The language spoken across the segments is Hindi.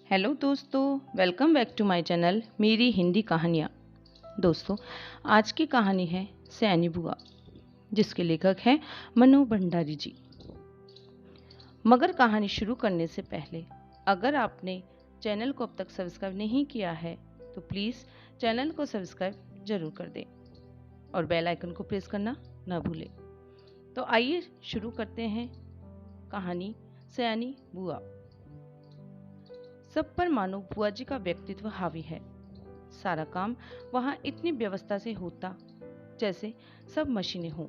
हेलो दोस्तों, welcome back to my channel मेरी हिंदी कहानियाँ। दोस्तों, आज की कहानी है सयानी बुआ, जिसके लेखक हैं मनु भंडारी जी। मगर कहानी शुरू करने से पहले अगर आपने चैनल को अब तक सब्सक्राइब नहीं किया है तो प्लीज़ चैनल को सब्सक्राइब जरूर कर दें और बेल आइकन को प्रेस करना ना भूलें। तो आइए शुरू करते हैं कहानी सयानी बुआ। सब पर मानो बुआ जी का व्यक्तित्व हावी है। सारा काम वहाँ इतनी व्यवस्था से होता जैसे सब मशीनें हों,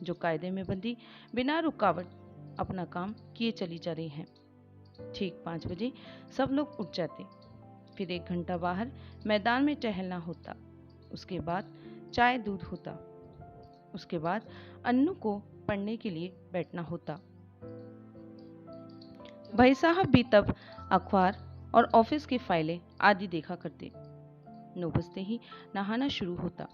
जो कायदे में बंदी बिना रुकावट अपना काम किए चली जा रही हैं। ठीक 5 बजे सब लोग उठ जाते, फिर 1 घंटा बाहर मैदान में टहलना होता। उसके बाद चाय दूध होता। उसके बाद अन्नू को पढ़ने के लिए बैठना होता। भाई साहब भी तब अखबार और ऑफिस की फाइलें आदि देखा करते। 9 बजते ही नहाना शुरू होता।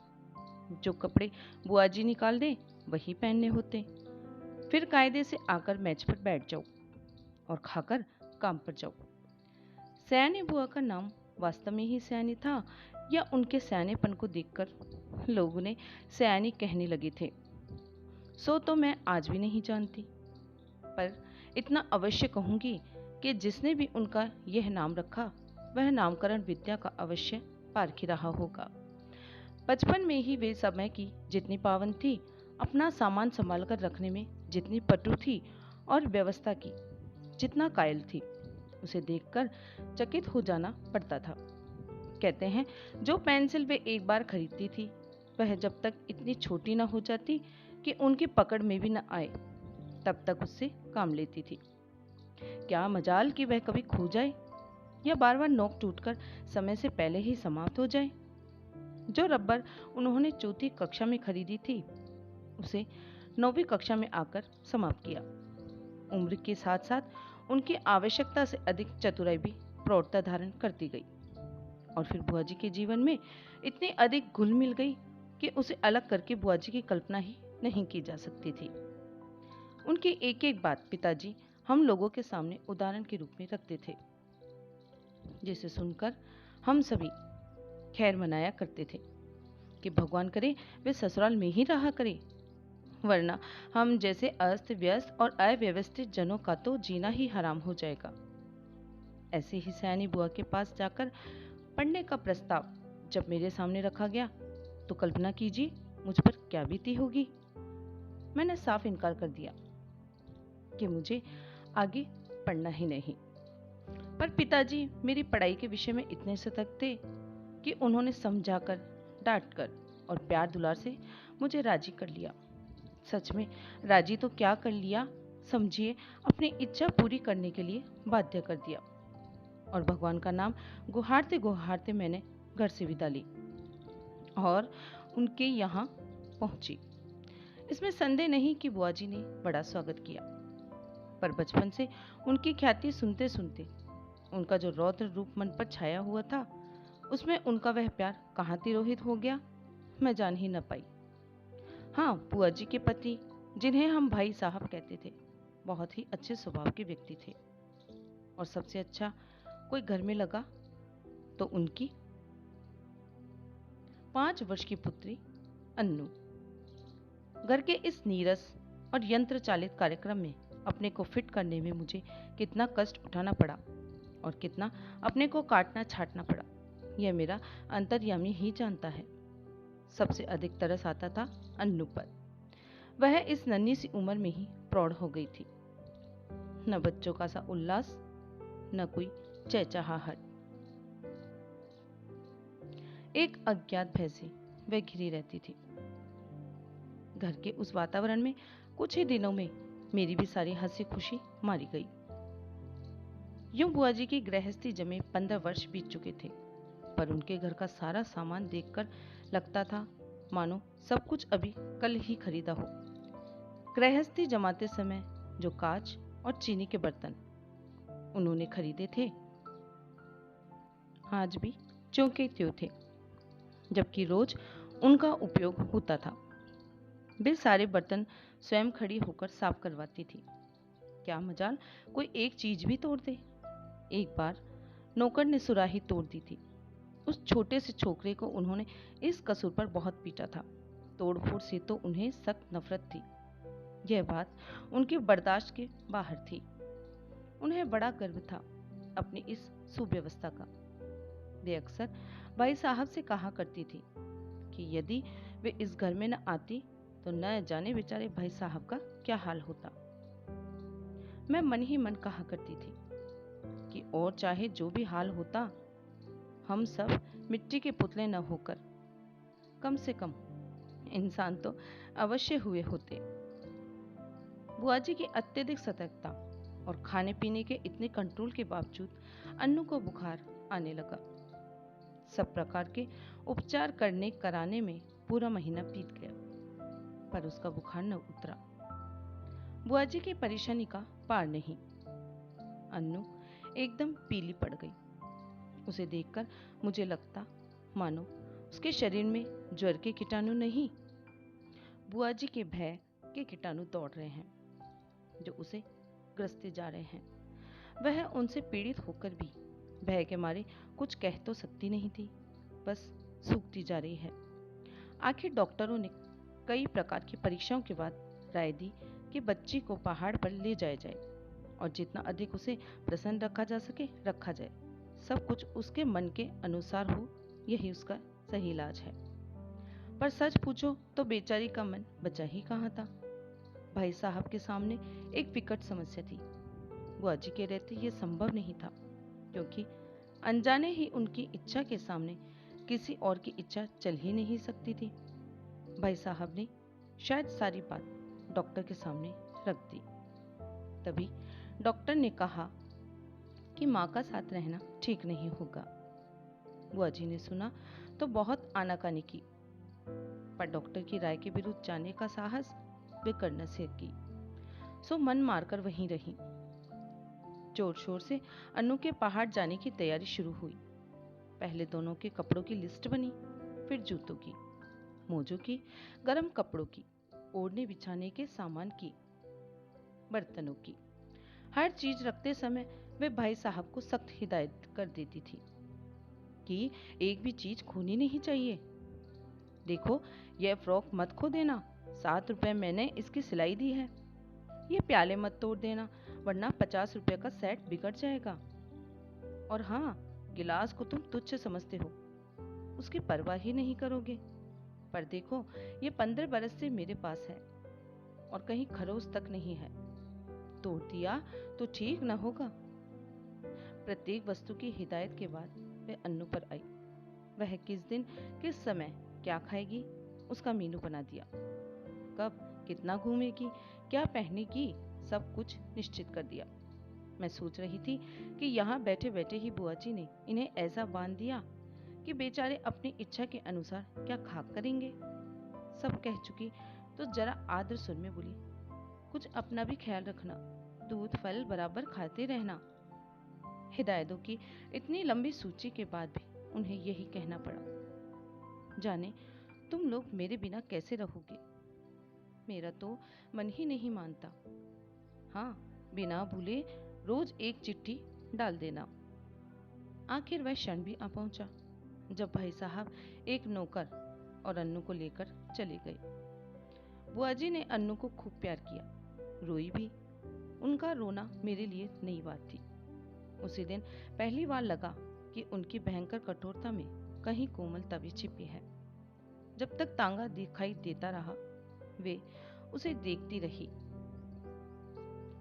जो कपड़े बुआ जी निकाल दे वही पहनने होते। फिर कायदे से आकर मैच पर बैठ जाओ और खाकर काम पर जाओ। सयानी बुआ का नाम वास्तव में ही सयानी था या उनके सयानेपन को देखकर लोग उन्हें सयानी कहने लगे थे, सो तो मैं आज भी नहीं जानती। पर इतना अवश्य कहूंगी कि जिसने भी उनका यह नाम रखा वह नामकरण विद्या का अवश्य पारखी रहा होगा। बचपन में ही वे समय की जितनी पावन थी, अपना सामान संभाल कर रखने में जितनी पटु थी और व्यवस्था की जितना कायल थी, उसे देखकर चकित हो जाना पड़ता था। कहते हैं जो पेंसिल वे एक बार खरीदती थी वह जब तक इतनी छोटी न हो जाती कि उनकी पकड़ में भी न आए तब तक उससे काम लेती थी। क्या मजाल कि वह कभी खो जाए या बार बार नोक टूटकर समय से पहले ही समाप्त हो जाए। जो रबर उन्होंने चौथी कक्षा में खरीदी थी उसे 9वीं कक्षा में आकर समाप्त किया। उम्र के साथ साथ उनकी आवश्यकता से अधिक चतुराई भी प्रौढ़ता धारण करती गई और फिर बुआ जी के जीवन में इतनी अधिक घुल मिल गई कि उसे अलग करके बुआ जी की कल्पना ही नहीं की जा सकती थी। उनकी एक एक बात पिताजी हम लोगों के सामने उदाहरण के रूप में रखते थे, जिसे सुनकर हम सभी खैर मनाया करते थे कि भगवान करे वे ससुराल में ही रहा करे, वरना हम जैसे अस्त व्यस्त और अव्यवस्थित जनों का तो जीना ही हराम हो जाएगा। ऐसे ही सयानी बुआ के पास जाकर पढ़ने का प्रस्ताव जब मेरे सामने रखा गया तो कल्पना कीजिए मुझ पर क्या बीती होगी। मैंने साफ इनकार कर दिया कि मुझे आगे पढ़ना ही नहीं। पर पिताजी मेरी पढ़ाई के विषय में इतने सतर्क थे कि उन्होंने समझाकर, डांटकर और प्यार दुलार से मुझे राजी कर लिया। सच में राजी तो क्या कर लिया, समझिए अपनी इच्छा पूरी करने के लिए बाध्य कर दिया। और भगवान का नाम गुहारते गुहारते मैंने घर से विदा ली और उनके यहाँ पहुंची। इसमें संदेह नहीं कि बुआ जी ने बड़ा स्वागत किया, पर बचपन से उनकी ख्याति सुनते सुनते उनका जो रौद्र रूप मन पर छाया हुआ था, उसमें उनका वह प्यार कहाँ तिरोहित हो गया मैं जान ही न पाई। हाँ, बुआ जी के पति, जिन्हें हम भाई साहब कहते थे, बहुत ही अच्छे स्वभाव के व्यक्ति थे और सबसे अच्छा कोई घर में लगा तो उनकी 5 वर्ष की पुत्री अन्नू। घर के इस नीरस और यंत्र चालित कार्यक्रम में अपने को फिट करने में मुझे कितना कष्ट उठाना पड़ा और कितना अपने को काटना छाटना पड़ा, यह मेरा अंतर्यामी ही जानता है। सबसे अधिक तरस आता था अन्नू पर। वह इस नन्ही सी उम्र में ही प्रौढ़ हो गई थी। न बच्चों का सा उल्लास, न कोई चहचहाहट। एक अज्ञात भय से वह घिरी रहती थी। घर के उस वातावरण में कुछ ही दिनों में मेरी भी सारी हंसी खुशी मारी गई। यूं बुआ जी की गृहस्थी जमे 15 वर्ष बीत चुके थे, पर उनके घर का सारा सामान देखकर लगता था मानो सब कुछ अभी कल ही खरीदा हो। गृहस्थी जमाते समय जो कांच और चीनी के बर्तन उन्होंने खरीदे थे, आज भी ज्यों के त्यों थे, जबकि रोज उनका उपयोग होता था। वे सारे बर्तन स्वयं खड़ी होकर साफ करवाती थी। क्या मजाल कोई एक चीज भी तोड़ दे। एक बार नौकर ने सुराही तोड़ दी थी। उस छोटे से छोकरे को उन्होंने इस कसूर पर बहुत पीटा था। तोड़फोड़ से तो उन्हें सख्त नफरत थी। यह बात उनके बर्दाश्त के बाहर थी। उन्हें बड़ा गर्व था अपनी इस सुव्यवस्था का। वे अक्सर भाई साहब से कहा करती थी कि यदि वे इस घर में न आती तो न जाने बेचारे भाई साहब का क्या हाल होता। मैं मन ही मन कहा करती थी कि और चाहे जो भी हाल होता, हम सब मिट्टी के पुतले न होकर कम से कम इंसान तो अवश्य हुए होते। बुआ जी की अत्यधिक सतर्कता और खाने पीने के इतने कंट्रोल के बावजूद अन्नू को बुखार आने लगा। सब प्रकार के उपचार करने कराने में पूरा महीना बीत गया, पर उसका बुखार न उतरा। बुआ जी की परेशानी का पार नहीं। अन्नू एकदम पीली पड़ गई। उसे देखकर मुझे लगता मानो उसके शरीर में ज्वर के कीटाणु नहीं, बुआ जी के भय के कीटाणु दौड़ रहे हैं, जो उसे ग्रसते जा रहे हैं। वह उनसे पीड़ित होकर भी भय के मारे कुछ कह तो सकती नहीं थी, बस सूखती जा रही है। आखिर डॉक्टरों ने कई प्रकार की परीक्षाओं के बाद राय दी कि बच्ची को पहाड़ पर ले जाया जाए और जितना अधिक उसे प्रसन्न रखा जा सके रखा जाए। सब कुछ उसके मन के अनुसार हो, यही उसका सही इलाज है। पर सच पूछो तो बेचारी का मन बचा ही कहाँ था। भाई साहब के सामने एक विकट समस्या थी। बुआ जी के रहते यह संभव नहीं था, क्योंकि अनजाने ही उनकी इच्छा के सामने किसी और की इच्छा चल ही नहीं सकती थी। भाई साहब ने शायद सारी बात डॉक्टर के सामने रख दी। तभी डॉक्टर ने कहा कि माँ का साथ रहना ठीक नहीं होगा। बुआ जी ने सुना तो बहुत आनाकानी की, पर डॉक्टर की राय के विरुद्ध जाने का साहस वे कर न सकी, सो मन मारकर वहीं रही। जोर शोर से अन्नू के पहाड़ जाने की तैयारी शुरू हुई। पहले दोनों के कपड़ों की लिस्ट बनी, फिर जूतों की, मोजों की, गर्म कपड़ों की, ओढ़ने बिछाने के सामान की, बर्तनों की। हर चीज रखते समय वे भाई साहब को सख्त हिदायत कर देती थी कि एक भी चीज खोनी नहीं चाहिए। देखो, यह फ्रॉक मत खो देना, 7 रुपए मैंने इसकी सिलाई दी है। ये प्याले मत तोड़ देना, वरना 50 रुपए का सेट बिगड़ जाएगा। और हाँ, गिलास को तुम तुच्छ समझते हो, उसकी परवाह ही नहीं करोगे। पर देखो, ये 15 बरस से मेरे पास है और कहीं खरोच तक नहीं है। तोड़ दिया तो ठीक न होगा। प्रत्येक वस्तु की हिदायत के बाद वे अन्नू पर आई। वह किस दिन किस समय क्या खाएगी उसका मेनू बना दिया। कब कितना घूमेगी, क्या पहनेगी, सब कुछ निश्चित कर दिया। मैं सोच रही थी कि यहाँ बैठे बैठे ही बुआ जी ने इन्हें ऐसा बांध दिया कि बेचारे अपनी इच्छा के अनुसार क्या खाक करेंगे। सब कह चुकी तो जरा आदर सुर में बोली, कुछ अपना भी ख्याल रखना, दूध फल बराबर खाते रहना। हिदायतों की इतनी लंबी सूची के बाद भी उन्हें यही कहना पड़ा। जाने तुम लोग मेरे बिना कैसे रहोगे। मेरा तो मन ही नहीं मानता। हाँ, बिना भूले रोज एक चिट्ठी डाल देना। आखिर वह क्षण भी आ पहुंचा जब भाई साहब एक नौकर और अन्नू को लेकर चले गए। बुआ जी ने अन्नू को खूब प्यार किया, रोई भी। उनका रोना मेरे लिए नई बात थी। उसी दिन पहली बार लगा कि उनकी भयंकर कठोरता में कहीं कोमलता भी छिपी है। जब तक तांगा दिखाई देता रहा, वे उसे देखती रही।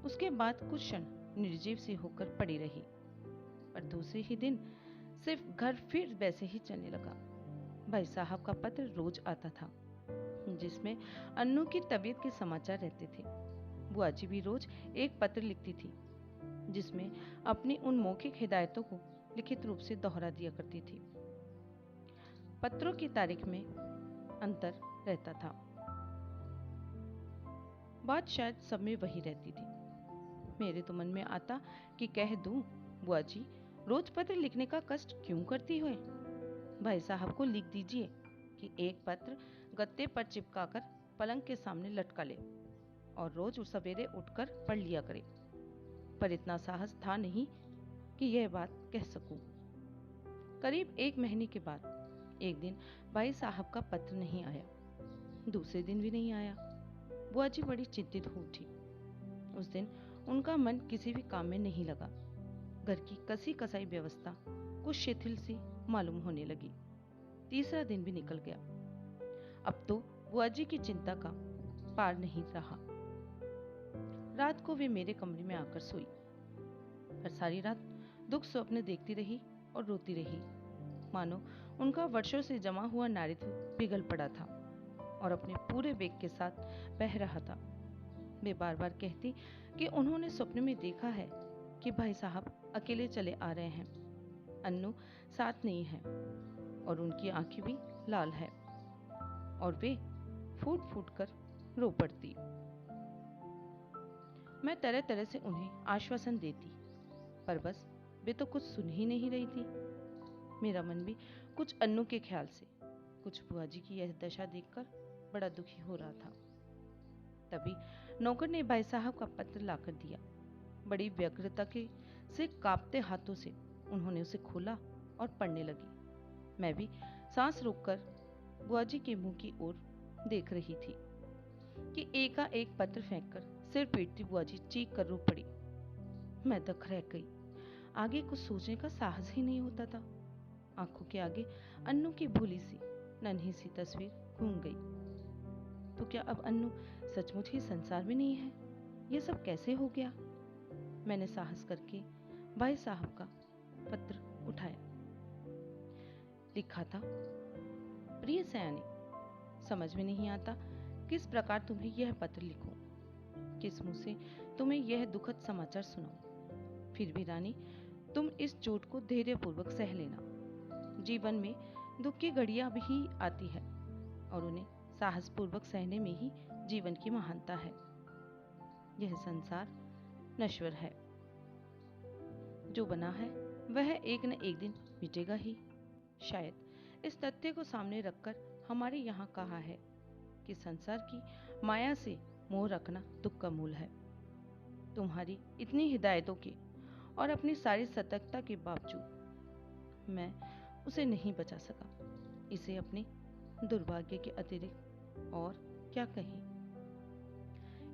उसके बाद कुछ क्षण निर्जीव सी होकर पड़ी रही, पर दूसरे ही दिन सिर्फ घर फिर वैसे ही चलने लगा। भाई साहब का पत्र रोज आता था, जिसमें अन्नू की तबीयत के समाचार रहते थे। बुआ जी भी रोज एक पत्र लिखती थी, जिसमें अपनी उन मौखिक हिदायतों को लिखित रूप से दोहरा दिया करती थी। पत्रों की तारीख में अंतर रहता था, बात शायद सब में वही रहती थी। मेरे तो मन में आता कि कह दूं, बुआ जी रोज पत्र लिखने का कष्ट क्यों करती हो। भाई साहब को लिख दीजिए कि एक पत्र गत्ते पर चिपकाकर पलंग के सामने लटका ले और रोज सवेरे उठकर पढ़ लिया करे। पर इतना साहस था नहीं कि यह बात कह सकूं। करीब 1 महीने के बाद एक दिन भाई साहब का पत्र नहीं आया। दूसरे दिन भी नहीं आया। बुआ जी बड़ी चिंतित हो उठी। उस दिन उनका मन किसी भी काम में नहीं लगा। घर की कसी कसाई व्यवस्था कुछ शिथिल सी मालूम होने लगी। तीसरा दिन भी निकल गया। अब तो बुआ जी की चिंता का पार नहीं रहा। रात को वे मेरे कमरे में आकर सोई। पर सारी रात दुख स्वप्न देखती रही और रोती रही, मानो उनका वर्षों से जमा हुआ नारित्व पिघल पड़ा था और अपने पूरे वेग के साथ बह रहा था। वे बार बार कहती कि उन्होंने स्वप्न में देखा है कि भाई साहब अकेले चले आ रहे हैं, अन्नू साथ नहीं है और उनकी आंखें भी लाल है और वे फूट फूट कर रो पड़ती। मैं तरह तरह से उन्हें आश्वासन देती, पर बस वे तो कुछ सुन ही नहीं रही थी। मेरा मन भी कुछ अन्नू के ख्याल से, कुछ बुआ जी की यह दशा देखकर बड़ा दुखी हो रहा था। तभी नौकर ने भाई साहब का पत्र लाकर दिया। बड़ी व्यग्रता के से कांपते हाथों से उन्होंने उसे खोला और पढ़ने लगी। मैं भी सांस रोककर बुआ जी के मुंह की ओर देख रही थी कि एकाएक पत्र फेंककर सिर पीटती बुआ जी चीख कर रो पड़ी। मैं दख रह गई। आगे कुछ सोचने का साहस ही नहीं होता था। आंखों के आगे अन्नू की भूली सी नन्ही सी तस्वीर घूम गई। तो क्या अब अन्नू सचमुच ही संसार में नहीं है? ये सब कैसे हो गया? मैंने साहस करके भाई साहब का पत्र उठाया। लिखा था, प्रिय सयानी, समझ में नहीं आता किस प्रकार तुम्हें यह पत्र लिखूं, किस मुंह से तुम्हें यह दुखद समाचार सुनाऊं। फिर भी रानी, तुम इस चोट को धैर्यपूर्वक सह लेना। जीवन में दुख की घड़ियां भी आती है और उन्हें साहसपूर्वक सहने में ही जीवन की महानता है। यह संसार नश्वर है। जो बना है वह एक न एक दिन मिटेगा ही। शायद इस तथ्य को सामने रखकर हमारे यहाँ कहा है कि संसार की माया से मोह रखना दुख का मूल है। तुम्हारी इतनी हिदायतों के और अपनी सारी सतर्कता के बावजूद मैं उसे नहीं बचा सका। इसे अपने दुर्भाग्य के अतिरिक्त और क्या कहें।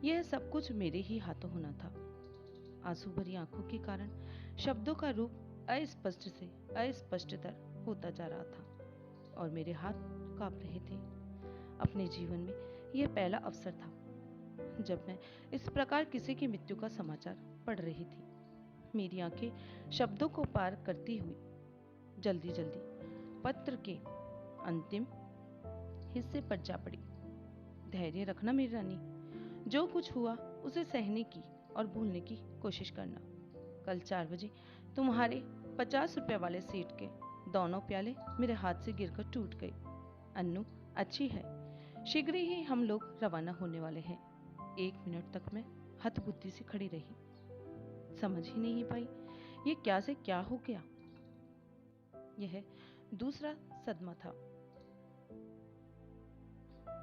यह सब कुछ मेरे ही हाथों होना था। आंसू भरी आंखों के कारण शब्दों का रूप अस्पष्ट से अस्पष्टतर होता जा रहा था और मेरे हाथ कांप रहे थे। अपने जीवन में यह पहला अवसर था जब मैं इस प्रकार किसी की मृत्यु का समाचार पढ़ रही थी। मेरी आंखें शब्दों को पार करती हुई जल्दी जल्दी पत्र के अंतिम हिस्से पर जा पड़ी। धैर्य रखना मेरी रानी, जो कुछ हुआ उसे सहने की और भूलने की कोशिश करना। कल 4 बजे तुम्हारे 50 रुपए वाले सेठ के दोनों प्याले मेरे हाथ से गिरकर टूट गए। अन्नू अच्छी है। शीघ्र ही हम लोग रवाना होने वाले हैं। 1 मिनट तक मैं हतबुद्धि से खड़ी रही। समझ ही नहीं पाई ये क्या से क्या हो गया। यह दूसरा सदमा था।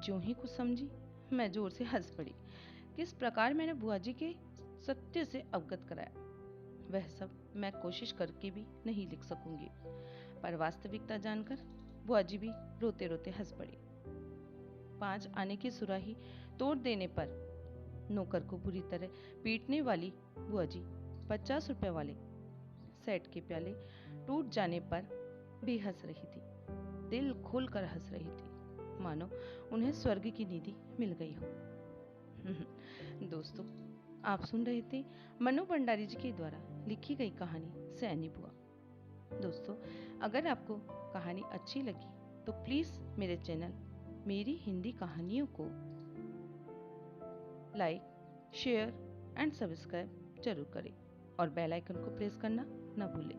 जो ही कुछ समझी मैं जोर से हंस पड़ी। किस प्रकार मैंने बुआ जी के सत्य से अवगत कराया वह सब मैं कोशिश करके भी नहीं लिख सकूंगी, पर वास्तविकता जानकर बुआ जी भी रोते रोते हंस पड़ी। 5 आने की सुराही तोड़ देने पर नौकर को बुरी तरह पीटने वाली बुआ जी 50 रुपए वाले सेट के प्याले टूट जाने पर भी हंस रही थी। दिल खोलकर हंस रही थी, मानो उन्हें स्वर्ग की निधि मिल गई हो। दोस्तों, आप सुन रहे थे मनु भंडारी जी के द्वारा लिखी गई कहानी सयानी बुआ। दोस्तों, अगर आपको कहानी अच्छी लगी तो प्लीज मेरे चैनल मेरी हिंदी कहानियों को लाइक, शेयर एंड सब्सक्राइब जरूर करें और बेल आइकन को प्रेस करना न भूलें,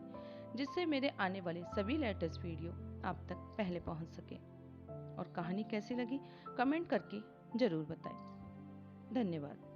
जिससे मेरे आने वाले सभी लेटेस्ट वीडियो आप तक पहले पहुंच सके। और कहानी कैसी लगी कमेंट करके जरूर बताएं। धन्यवाद।